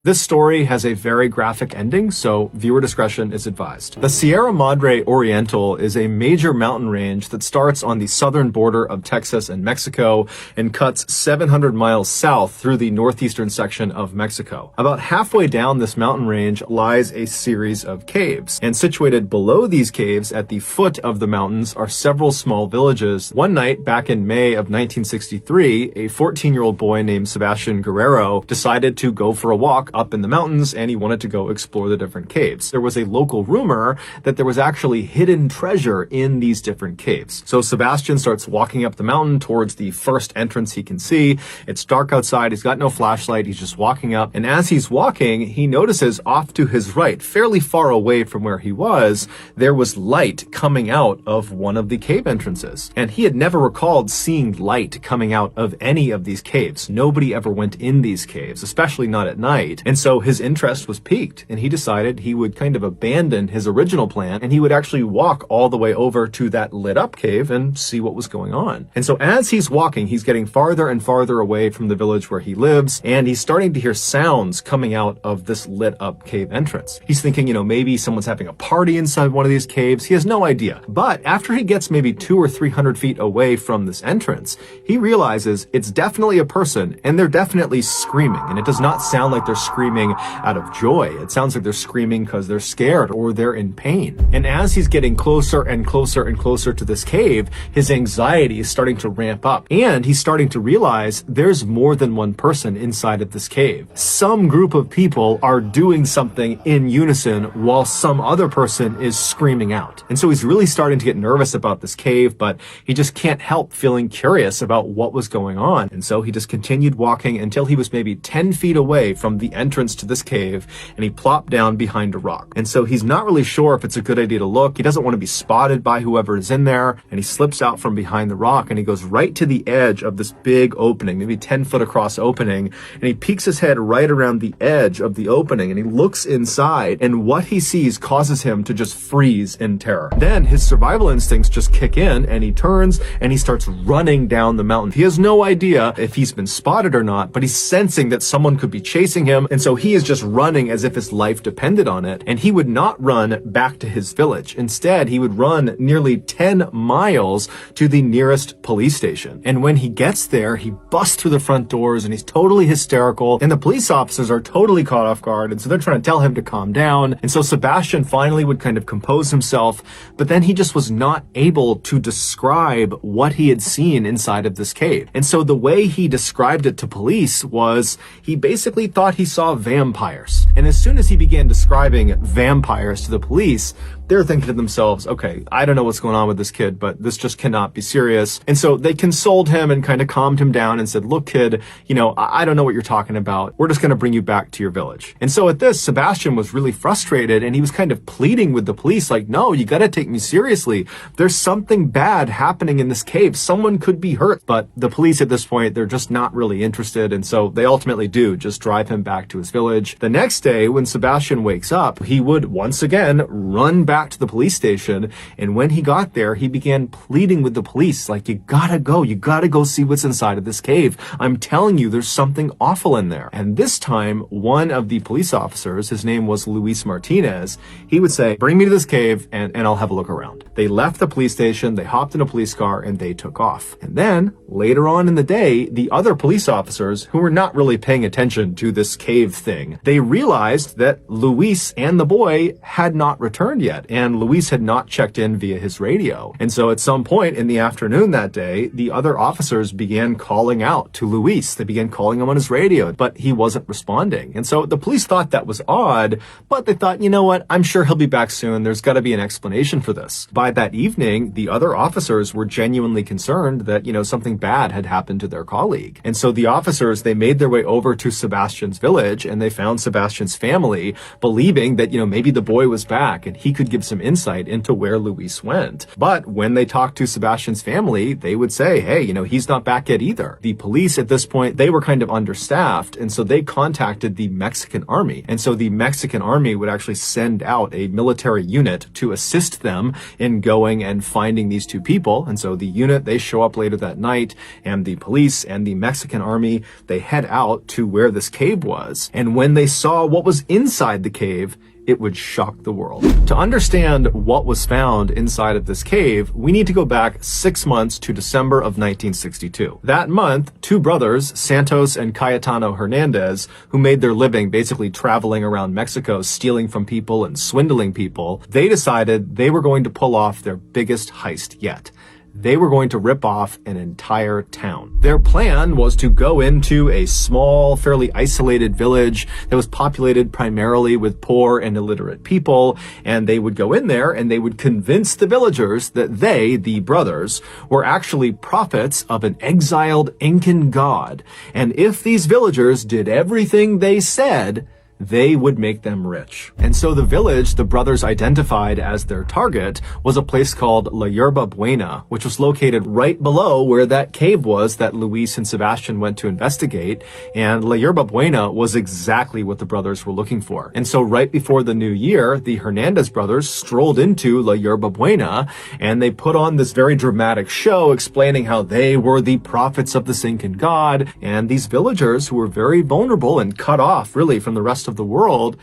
This story has a very graphic ending, so viewer discretion is advised. The Sierra Madre Oriental is a major mountain range that starts on the southern border of Texas and Mexico and cuts 700 miles south through the northeastern section of Mexico. About halfway down this mountain range lies a series of caves, and situated below these caves at the foot of the mountains are several small villages. One night back in May of 1963, a 14-year-old boy named Sebastian Guerrero decided to go for a walk up in the mountains, and he wanted to go explore the different caves. There was a local rumor that there was actually hidden treasure in these different caves. So Sebastian starts walking up the mountain towards the first entrance he can see. It's dark outside, he's got no flashlight, he's just walking up, and as he's walking, he notices off to his right, fairly far away from where he was, there was light coming out of one of the cave entrances. And he had never recalled seeing light coming out of any of these caves. Nobody ever went in these caves, especially not at night. And so his interest was piqued, and he decided he would kind of abandon his original plan, and he would actually walk all the way over to that lit up cave and see what was going on. And so as he's walking, he's getting farther and farther away from the village where he lives, and he's starting to hear sounds coming out of this lit up cave entrance. He's thinking, maybe someone's having a party inside one of these caves. He has no idea. But after he gets maybe 200 or 300 feet away from this entrance, he realizes it's definitely a person, and they're definitely screaming. And it does not sound like they're screaming out of joy. It sounds like they're screaming because they're scared or they're in pain. And as he's getting closer and closer and closer to this cave, his anxiety is starting to ramp up, and he's starting to realize there's more than one person inside of this cave. Some group of people are doing something in unison while some other person is screaming out. And so he's really starting to get nervous about this cave, but he just can't help feeling curious about what was going on. And so he just continued walking until he was maybe 10 feet away from the entrance to this cave, and he plopped down behind a rock. And so he's not really sure if it's a good idea to look. He doesn't want to be spotted by whoever is in there, and he slips out from behind the rock, and he goes right to the edge of this big opening, maybe 10 foot across opening, and he peeks his head right around the edge of the opening, and he looks inside, and what he sees causes him to just freeze in terror. Then his survival instincts just kick in, and he turns and he starts running down the mountain. He has no idea if he's been spotted or not, but he's sensing that someone could be chasing him, and so he is just running as if his life depended on it. And he would not run back to his village. Instead, he would run nearly 10 miles to the nearest police station. And when he gets there, he busts through the front doors, and he's totally hysterical, and the police officers are totally caught off guard, and so they're trying to tell him to calm down. And so Sebastian finally would kind of compose himself, but then he just was not able to describe what he had seen inside of this cave. And so the way he described it to police was he basically thought he saw vampires. And as soon as he began describing vampires to the police, they're thinking to themselves, okay, I don't know what's going on with this kid, but this just cannot be serious. And so they consoled him and kind of calmed him down and said, look, kid, I don't know what you're talking about. We're just going to bring you back to your village. And so at this, Sebastian was really frustrated, and he was kind of pleading with the police, like, no, you got to take me seriously. There's something bad happening in this cave. Someone could be hurt. But the police at this point, they're just not really interested. And so they ultimately do just drive him back to his village. The next day, when Sebastian wakes up, he would once again run back to the police station, and when he got there, he began pleading with the police, like, you gotta go see what's inside of this cave. I'm telling you, there's something awful in there. And this time, one of the police officers, his name was Luis Martinez, he would say, bring me to this cave and I'll have a look around. They left the police station, they hopped in a police car, and they took off. And then, later on in the day, the other police officers, who were not really paying attention to this cave thing, they realized that Luis and the boy had not returned yet, and Luis had not checked in via his radio. And so at some point in the afternoon that day, the other officers began calling out to Luis. They began calling him on his radio, but he wasn't responding. And so the police thought that was odd, but they thought, you know what, I'm sure he'll be back soon. There's got to be an explanation for this. By that evening, the other officers were genuinely concerned that, something bad had happened to their colleague. And so the officers, they made their way over to Sebastian's village, and they found Sebastian Sebastian's family, believing that, maybe the boy was back and he could give some insight into where Luis went. But when they talked to Sebastian's family, they would say, hey, he's not back yet either. The police at this point, they were kind of understaffed, and so they contacted the Mexican army. And so the Mexican army would actually send out a military unit to assist them in going and finding these two people. And so the unit, they show up later that night, and the police and the Mexican army, they head out to where this cave was. And when they saw what was inside the cave, it would shock the world. To understand what was found inside of this cave, we need to go back 6 months to December of 1962. That month, two brothers, Santos and Cayetano Hernandez, who made their living basically traveling around Mexico, stealing from people and swindling people, they decided they were going to pull off their biggest heist yet. They were going to rip off an entire town. Their plan was to go into a small, fairly isolated village that was populated primarily with poor and illiterate people, and they would go in there and they would convince the villagers that they, the brothers, were actually prophets of an exiled Incan god. And if these villagers did everything they said, they would make them rich. And so the village the brothers identified as their target was a place called La Yerba Buena, which was located right below where that cave was that Luis and Sebastian went to investigate. And La Yerba Buena was exactly what the brothers were looking for. And so right before the new year, the Hernandez brothers strolled into La Yerba Buena, and they put on this very dramatic show explaining how they were the prophets of the Incan god. And these villagers, who were very vulnerable and cut off really from the rest of the world,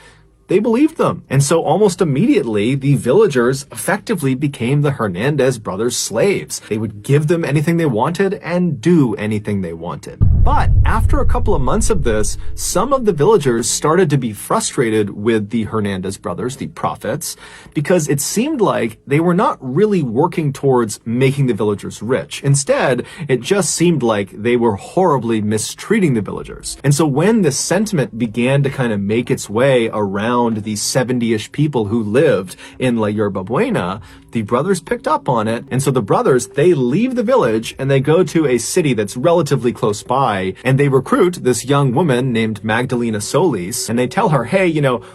they believed them. And so almost immediately, the villagers effectively became the Hernandez brothers' slaves. They would give them anything they wanted and do anything they wanted. But after a couple of months of this, some of the villagers started to be frustrated with the Hernandez brothers, the prophets, because it seemed like they were not really working towards making the villagers rich. Instead, it just seemed like they were horribly mistreating the villagers. And so when this sentiment began to kind of make its way around the 70-ish people who lived in La Yerba Buena, the brothers picked up on it. And so the brothers, they leave the village and they go to a city that's relatively close by, and they recruit this young woman named Magdalena Solis, and they tell her, hey,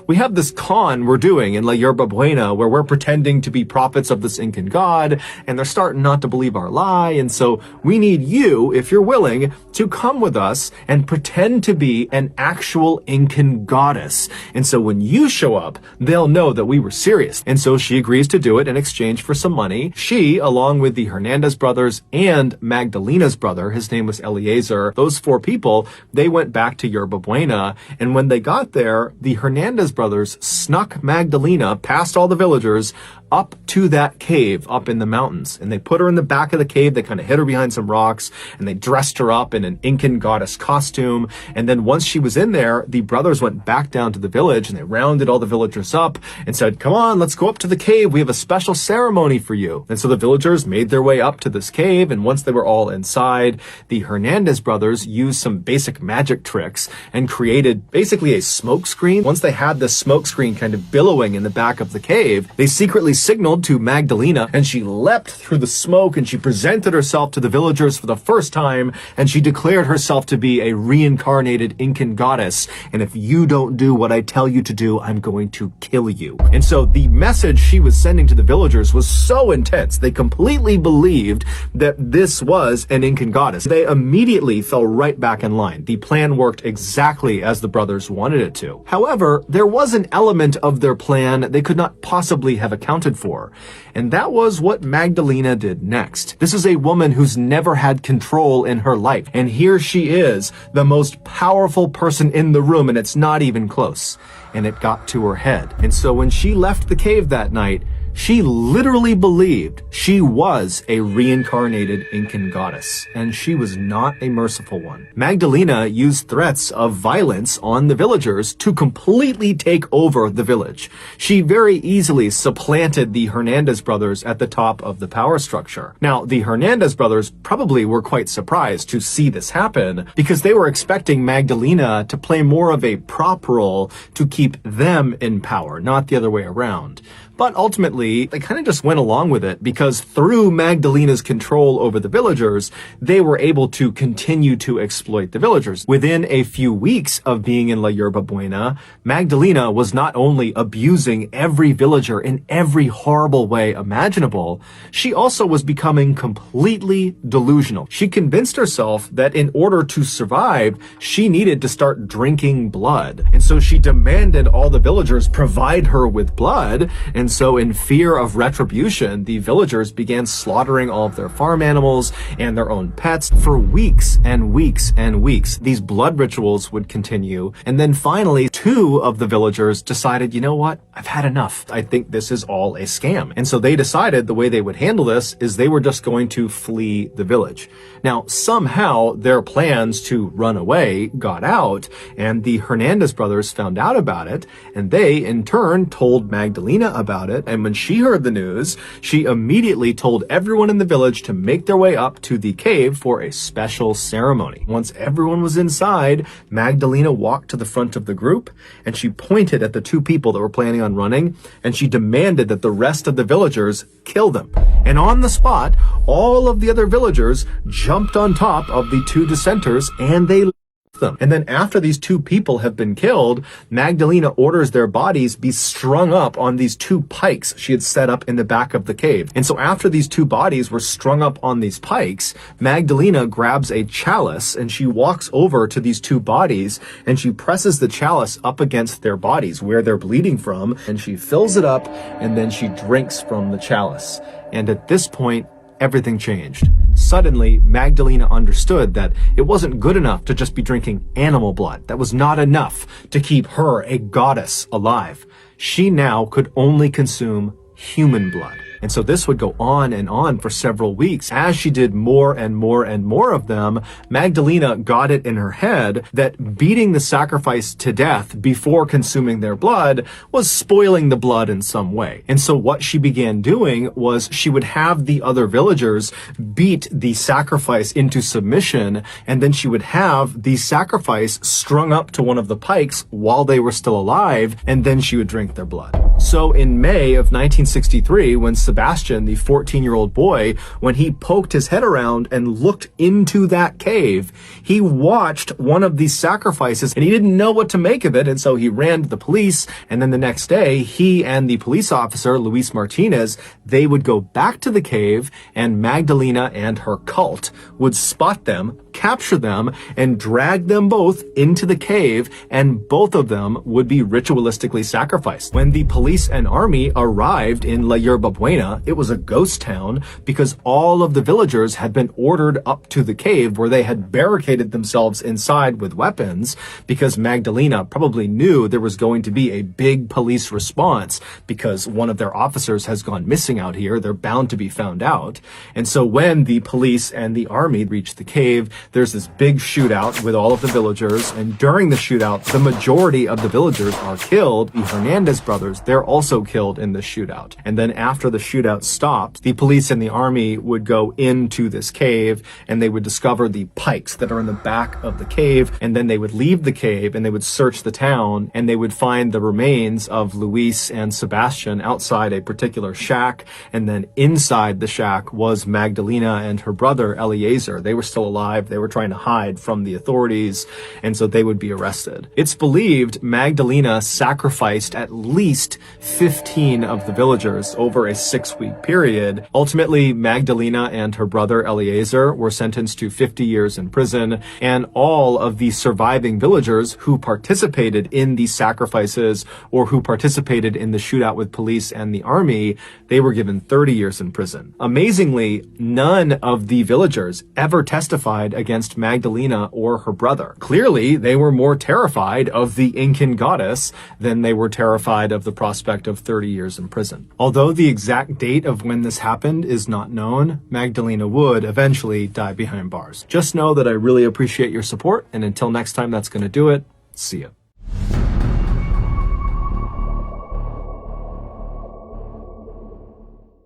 we have this con we're doing in La Yerba Buena where we're pretending to be prophets of this Incan god, and they're starting not to believe our lie, and so we need you, if you're willing, to come with us and pretend to be an actual Incan goddess. And so when you show up, they'll know that we were serious. And so she agrees to do it in exchange for some money. She, along with the Hernandez brothers and Magdalena's brother, his name was Eliezer, those four people, they went back to Yerba Buena. And when they got there, the Hernandez brothers snuck Magdalena past all the villagers up to that cave up in the mountains. And they put her in the back of the cave. They kind of hid her behind some rocks, and they dressed her up in an Incan goddess costume. And then once she was in there, the brothers went back down to the village and they rounded all the villagers up and said, come on, let's go up to the cave. We have a special ceremony for you. And so the villagers made their way up to this cave. And once they were all inside, the Hernandez brothers used some basic magic tricks and created basically a smoke screen. Once they had this smoke screen kind of billowing in the back of the cave, they secretly signaled to Magdalena, and she leapt through the smoke and she presented herself to the villagers for the first time, and she declared herself to be a reincarnated Incan goddess. And if you don't do what I tell you to do, I'm going to kill you. And so the message she was sending to the villagers was so intense, they completely believed that this was an Incan goddess. They immediately fell right back in line. The plan worked exactly as the brothers wanted it to. However, there was an element of their plan they could not possibly have accounted for, and that was what Magdalena did next. This is a woman who's never had control in her life, and here she is, the most powerful person in the room, and it's not even close. And it got to her head. And so when she left the cave that night, she literally believed she was a reincarnated Incan goddess, and she was not a merciful one. Magdalena used threats of violence on the villagers to completely take over the village. She very easily supplanted the Hernandez brothers at the top of the power structure. Now, the Hernandez brothers probably were quite surprised to see this happen because they were expecting Magdalena to play more of a prop role to keep them in power, not the other way around. But ultimately, they kind of just went along with it because through Magdalena's control over the villagers, they were able to continue to exploit the villagers. Within a few weeks of being in La Yerba Buena, Magdalena was not only abusing every villager in every horrible way imaginable, she also was becoming completely delusional. She convinced herself that in order to survive, she needed to start drinking blood. And so she demanded all the villagers provide her with blood. And so in fear of retribution, the villagers began slaughtering all of their farm animals and their own pets for weeks and weeks and weeks. These blood rituals would continue. And then finally, 2 of the villagers decided, you know what? I've had enough. I think this is all a scam. And so they decided the way they would handle this is they were just going to flee the village. Now, somehow their plans to run away got out, and the Hernandez brothers found out about it, and they, in turn, told Magdalena about it. And when she heard the news, she immediately told everyone in the village to make their way up to the cave for a special ceremony. Once everyone was inside, Magdalena walked to the front of the group, and she pointed at the 2 people that were planning on running, and she demanded that the rest of the villagers kill them. And on the spot, all of the other villagers jumped on top of the 2 dissenters, and they them. And then after these 2 people have been killed, Magdalena orders their bodies be strung up on these 2 pikes she had set up in the back of the cave. And so after these 2 bodies were strung up on these pikes, Magdalena grabs a chalice and she walks over to these 2 bodies and she presses the chalice up against their bodies where they're bleeding from, and she fills it up and then she drinks from the chalice. And at this point, everything changed. Suddenly, Magdalena understood that it wasn't good enough to just be drinking animal blood. That was not enough to keep her, a goddess, alive. She now could only consume human blood. And so this would go on for several weeks. As she did more and more and more of them, Magdalena got it in her head that beating the sacrifice to death before consuming their blood was spoiling the blood in some way. And so what she began doing was she would have the other villagers beat the sacrifice into submission, and then she would have the sacrifice strung up to one of the pikes while they were still alive, and then she would drink their blood. So in May of 1963, when Sebastian, the 14-year-old boy, when he poked his head around and looked into that cave, he watched one of these sacrifices and he didn't know what to make of it. And so he ran to the police. And then the next day, he and the police officer, Luis Martinez, they would go back to the cave, and Magdalena and her cult would spot them, capture them, and drag them both into the cave, and both of them would be ritualistically sacrificed. When the police and army arrived in La Yerba Buena, it was a ghost town because all of the villagers had been ordered up to the cave where they had barricaded themselves inside with weapons, because Magdalena probably knew there was going to be a big police response because one of their officers has gone missing out here. They're bound to be found out. And so when the police and the army reached the cave, there's this big shootout with all of the villagers, and during the shootout, the majority of the villagers are killed. The Hernandez brothers, they're also killed in the shootout. And then after the shootout stopped, the police and the army would go into this cave, and they would discover the pikes that are in the back of the cave, and then they would leave the cave, and they would search the town, and they would find the remains of Luis and Sebastian outside a particular shack, and then inside the shack was Magdalena and her brother Eliezer. They were still alive. They were trying to hide from the authorities, and so they would be arrested. It's believed Magdalena sacrificed at least 15 of the villagers over a 6-week period. Ultimately, Magdalena and her brother Eliezer were sentenced to 50 years in prison, and all of the surviving villagers who participated in these sacrifices or who participated in the shootout with police and the army, they were given 30 years in prison. Amazingly, none of the villagers ever testified against Magdalena or her brother. Clearly, they were more terrified of the Incan goddess than they were terrified of the prospect of 30 years in prison. Although the exact date of when this happened is not known, Magdalena would eventually die behind bars. Just know that I really appreciate your support, and until next time, that's going to do it. See ya.